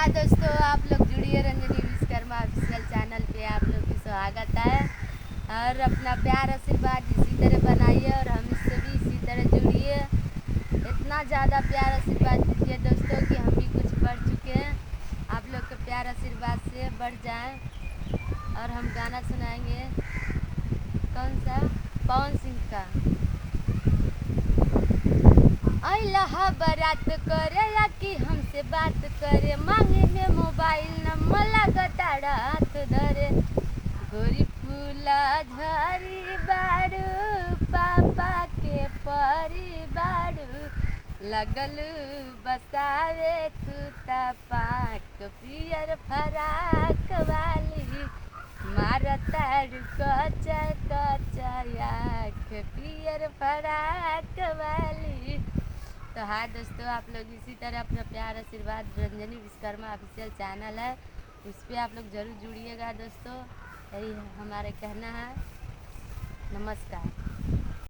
हाँ दोस्तों, आप लोग जुड़िए रंजनी विश्वकर्मा ऑफिशियल चैनल पे। आप लोग की स्वागत है और अपना प्यार आशीर्वाद इसी तरह बनाइए और हम इससे भी इसी तरह जुड़िए। इतना ज़्यादा प्यार आशीर्वाद दीजिए दोस्तों कि हम भी कुछ बढ़ चुके हैं। आप लोग के प्यार आशीर्वाद से बढ़ जाएं। और हम गाना सुनाएंगे, कौन सा? पवन सिंह का। अल्लाह बारात करे या कि हमसे बात करे, मांगे में मोबाइल नंबर लगता हाथ धरे। गोरी फूला झरी बारू, पापा के परी बारू, लगल बसावे तू पाक पियर फराक वाली, मारतारू कचर कचर आँख पियर फराक वाली। तो हाँ दोस्तों, आप लोग इसी तरह अपना प्यार आशीर्वाद रंजनी विश्वकर्मा ऑफिशियल चैनल है, उस पर आप लोग ज़रूर जुड़िएगा दोस्तों। यही हमारे कहना है। नमस्कार।